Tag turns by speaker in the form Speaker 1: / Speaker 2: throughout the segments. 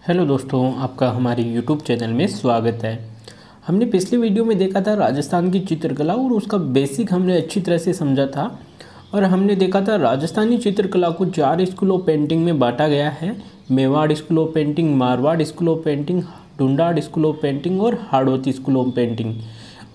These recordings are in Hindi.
Speaker 1: हेलो दोस्तों, आपका हमारे यूट्यूब चैनल में स्वागत है। हमने पिछले वीडियो में देखा था राजस्थान की चित्रकला और उसका बेसिक हमने अच्छी तरह से समझा था। और हमने देखा था राजस्थानी चित्रकला को 4 स्कूल ऑफ पेंटिंग में बांटा गया है। Mewar school of painting, Marwar school of painting, Dhundhar school of painting और हाड़ौती स्कूल ऑफ पेंटिंग।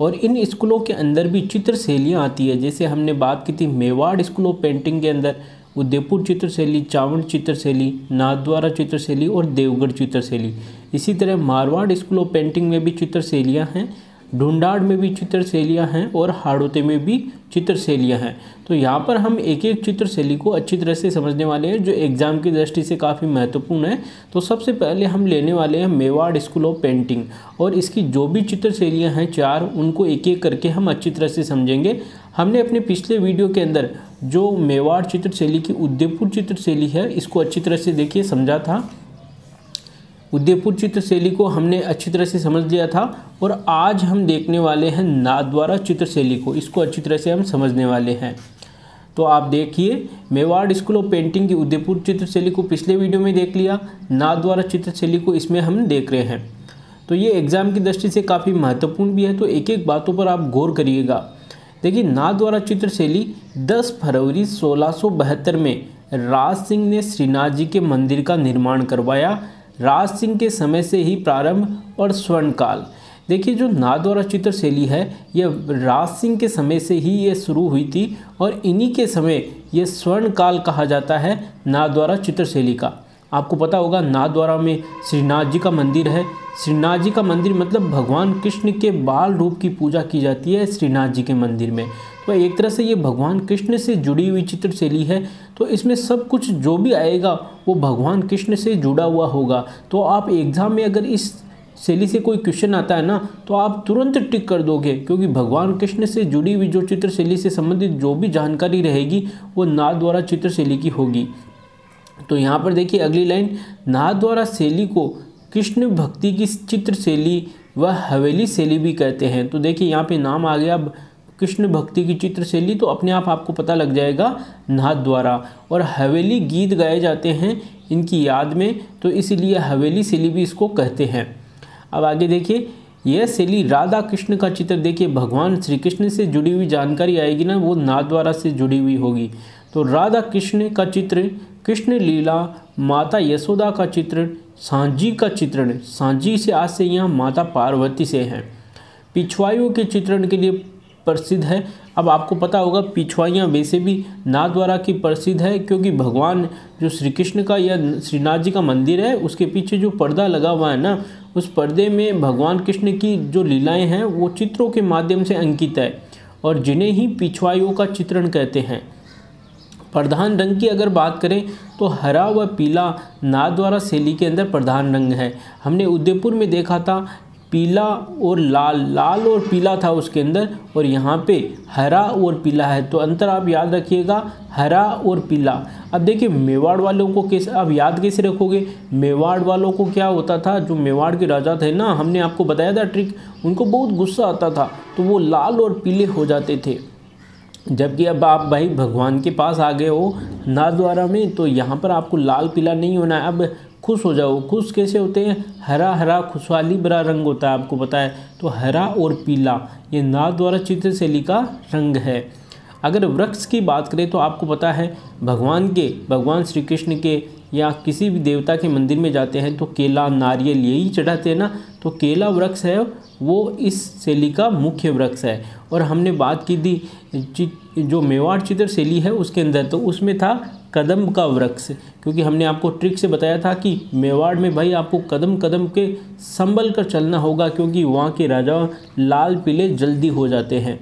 Speaker 1: और इन स्कूलों के अंदर भी चित्र शैलियाँ आती है। जैसे हमने बात की थी मेवाड़ स्कूल ऑफ पेंटिंग के अंदर उदयपुर चित्रशैली, चावड़ चित्रशैली, नाथद्वारा चित्रशैली और देवगढ़ चित्रशैली। इसी तरह मारवाड़ स्कूल ऑफ पेंटिंग में भी चित्रशैलियाँ हैं, ढूंढाड़ में भी चित्रशैलियाँ हैं और हाड़ौते में भी चित्रशैलियाँ हैं। तो यहाँ पर हम एक एक चित्रशैली को अच्छी तरह से समझने वाले हैं, जो एग्जाम की दृष्टि से काफ़ी महत्वपूर्ण है। तो सबसे पहले हम लेने वाले हैं मेवाड़ स्कूल ऑफ पेंटिंग, और इसकी जो भी चित्रशैलियाँ हैं 4, उनको एक एक करके हम अच्छी तरह से समझेंगे। हमने अपने पिछले वीडियो के अंदर जो मेवाड़ चित्रशैली की उदयपुर चित्रशैली है, इसको अच्छी तरह से देखिए समझा था। उदयपुर चित्रशैली को हमने अच्छी तरह से समझ लिया था। और आज हम देखने वाले हैं नाथद्वारा चित्रशैली को, इसको अच्छी तरह से हम समझने वाले हैं। तो आप देखिए, मेवाड़ स्कूल ऑफ पेंटिंग की उदयपुर चित्रशैली को पिछले वीडियो में देख लिया, नाथद्वारा चित्रशैली को इसमें हम देख रहे हैं। तो ये एग्जाम की दृष्टि से काफ़ी महत्वपूर्ण भी है, तो एक एक बातों पर आप गौर करिएगा। देखिए, नाथद्वारा चित्रशैली 10 फरवरी 1672 में राज सिंह ने श्रीनाथ जी के मंदिर का निर्माण करवाया। राज सिंह के समय से ही प्रारंभ और स्वर्णकाल। देखिए, जो नाथद्वारा चित्रशैली है यह राज सिंह के समय से ही ये शुरू हुई थी, और इन्हीं के समय ये स्वर्णकाल कहा जाता है नाथद्वारा चित्रशैली का। आपको पता होगा नाथद्वारा में श्रीनाथ जी का मंदिर है। श्रीनाथ जी का मंदिर मतलब भगवान कृष्ण के बाल रूप की पूजा की जाती है श्रीनाथ जी के मंदिर में। तो एक तरह से ये भगवान कृष्ण से जुड़ी हुई चित्रशैली है। तो इसमें सब कुछ जो भी आएगा वो भगवान कृष्ण से जुड़ा हुआ होगा। तो आप एग्ज़ाम में अगर इस शैली से कोई क्वेश्चन आता है ना, तो आप तुरंत टिक कर दोगे, क्योंकि भगवान कृष्ण से जुड़ी हुई जो चित्रशैली से संबंधित जो भी जानकारी रहेगी वो नाथद्वारा चित्रशैली की होगी। तो यहाँ पर देखिए अगली लाइन, नाथद्वारा शैली को कृष्ण भक्ति की चित्रशैली व हवेली शैली भी कहते हैं। तो देखिए यहाँ पे नाम आ गया कृष्ण भक्ति की चित्रशैली, तो अपने आप आपको पता लग जाएगा नाथद्वारा। और हवेली गीत गाए जाते हैं इनकी याद में, तो इसीलिए हवेली शैली भी इसको कहते हैं। अब आगे देखिए, यह शैली राधा कृष्ण का चित्र, देखिए भगवान श्री कृष्ण से जुड़ी हुई जानकारी आएगी ना, वो नाथद्वारा से जुड़ी हुई होगी। तो राधा कृष्ण का चित्र, कृष्ण लीला, माता यशोदा का चित्र, सांझी का चित्रण, सांझी से आज से यहाँ माता पार्वती से हैं। पिछवाइयों के चित्रण के लिए प्रसिद्ध है। अब आपको पता होगा पिछवाइयाँ वैसे भी नाथद्वारा की प्रसिद्ध है, क्योंकि भगवान जो श्री कृष्ण का या श्रीनाथ जी का मंदिर है उसके पीछे जो पर्दा लगा हुआ है ना, उस पर्दे में भगवान कृष्ण की जो लीलाएं हैं वो चित्रों के माध्यम से अंकित है, और जिन्हें ही पिछवाइयों का चित्रण कहते हैं। प्रधान रंग की अगर बात करें तो हरा व पीला नाथद्वारा शैली के अंदर प्रधान रंग है। हमने उदयपुर में देखा था पीला और लाल, लाल और पीला था उसके अंदर, और यहाँ पे हरा और पीला है। तो अंतर आप याद रखिएगा, हरा और पीला। अब देखिए मेवाड़ वालों को कैसे आप याद कैसे रखोगे। मेवाड़ वालों को क्या होता था, जो मेवाड़ के राजा थे ना, हमने आपको बताया था ट्रिक, उनको बहुत गुस्सा आता था तो वो लाल और पीले हो जाते थे। जबकि अब आप भाई भगवान के पास आ गए हो नाथद्वारा में, तो यहाँ पर आपको लाल पीला नहीं होना है। अब खुश हो जाओ। खुश कैसे होते हैं, हरा हरा खुशहाली भरा रंग होता है, आपको पता है। तो हरा और पीला ये नाथद्वारा चित्रशैली का रंग है। अगर वृक्ष की बात करें तो आपको पता है भगवान श्री कृष्ण के या किसी भी देवता के मंदिर में जाते हैं तो केला नारियल यही चढ़ाते हैं ना, तो केला वृक्ष है वो इस शैली का मुख्य वृक्ष है। और हमने बात की थी जो मेवाड़ चित्रशैली है उसके अंदर, तो उसमें था कदम का वृक्ष, क्योंकि हमने आपको ट्रिक से बताया था कि मेवाड़ में भाई आपको कदम कदम के संभल कर चलना होगा, क्योंकि वहाँ के राजा लाल पीले जल्दी हो जाते हैं।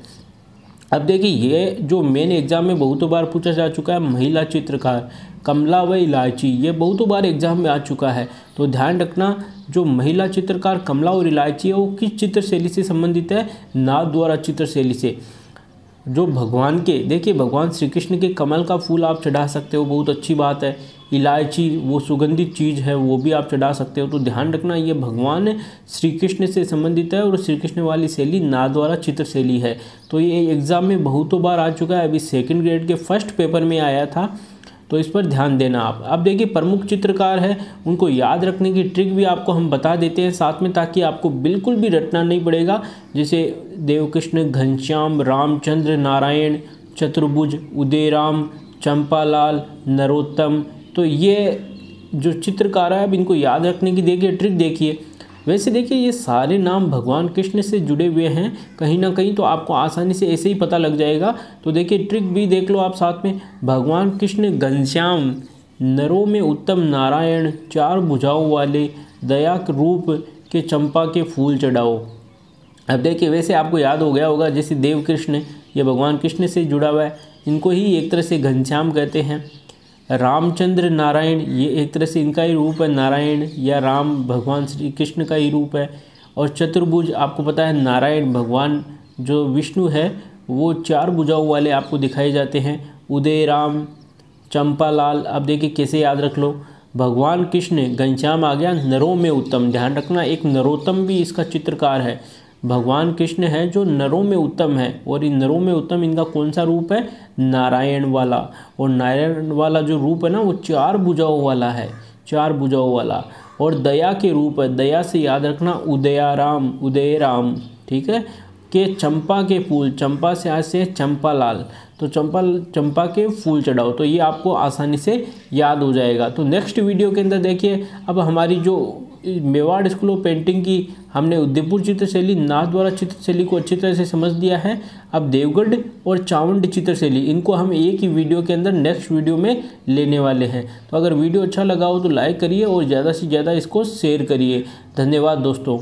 Speaker 1: अब देखिए, ये जो मेन एग्जाम में बहुतों बार पूछा जा चुका है, महिला चित्रकार कमला व इलायची, ये बहुतों बार एग्जाम में आ चुका है। तो ध्यान रखना, जो महिला चित्रकार कमला और इलायची है वो किस चित्रशैली से संबंधित है, नाथद्वारा चित्रशैली से। जो भगवान के, देखिए भगवान श्री कृष्ण के कमल का फूल आप चढ़ा सकते हो, बहुत अच्छी बात है। इलायची वो सुगंधित चीज़ है, वो भी आप चढ़ा सकते हो। तो ध्यान रखना, ये भगवान श्री कृष्ण से संबंधित है और श्री कृष्ण वाली शैली नाथद्वारा चित्रशैली है। तो ये एग्ज़ाम में बहुतों बार आ चुका है। अभी सेकंड ग्रेड के फर्स्ट पेपर में आया था। तो इस पर ध्यान देना आप। अब देखिए प्रमुख चित्रकार है, उनको याद रखने की ट्रिक भी आपको हम बता देते हैं साथ में, ताकि आपको बिल्कुल भी रटना नहीं पड़ेगा। जैसे देवकृष्ण, घनश्याम, रामचंद्र, नारायण, चतुर्भुज, उदयराम, चंपालाल, नरोत्तम। तो ये जो चित्रकार है, अब इनको याद रखने की देखिए ट्रिक देखिए। वैसे देखिए ये सारे नाम भगवान कृष्ण से जुड़े हुए हैं कहीं ना कहीं, तो आपको आसानी से ऐसे ही पता लग जाएगा। तो देखिए ट्रिक भी देख लो आप साथ में। भगवान कृष्ण घनश्याम, नरों में उत्तम नारायण, चार भुजाओं वाले, दया रूप के चंपा के फूल चढ़ाओ। अब देखिए वैसे आपको याद हो गया होगा, जैसे देव कृष्ण ये भगवान कृष्ण से जुड़ा हुआ है, इनको ही एक तरह से घनश्याम कहते हैं। रामचंद्र, नारायण, ये एक तरह से इनका ही रूप है, नारायण या राम भगवान श्री कृष्ण का ही रूप है। और चतुर्भुज आपको पता है नारायण भगवान जो विष्णु है वो चार भुजाओं वाले आपको दिखाए जाते हैं। उदयराम, चंपालाल, अब देखिए कैसे याद रख लो। भगवान कृष्ण, घनश्याम आ गया, नरों में उत्तम, ध्यान रखना एक नरोत्तम भी इसका चित्रकार है। भगवान कृष्ण है जो नरों में उत्तम है, और इन नरों में उत्तम इनका कौन सा रूप है, नारायण वाला। और नारायण वाला जो रूप है ना वो चार भुजाओं वाला है, चार भुजाओं वाला। और दया के रूप है, दया से याद रखना उदयराम, उदयराम, ठीक है। के चंपा के फूल, चंपा से आज से चंपालाल, तो चंपा के फूल चढ़ाओ। तो ये आपको आसानी से याद हो जाएगा। तो नेक्स्ट वीडियो के अंदर देखिए, अब हमारी जो मेवाड़ स्कूल ऑफ पेंटिंग की हमने उदयपुर चित्रशैली, नाथद्वारा चित्रशैली को अच्छी तरह से समझ दिया है। अब देवगढ़ और चावंड चित्रशैली, इनको हम एक ही वीडियो के अंदर नेक्स्ट वीडियो में लेने वाले हैं। तो अगर वीडियो अच्छा लगा हो तो लाइक करिए और ज़्यादा से ज़्यादा इसको शेयर करिए। धन्यवाद दोस्तों।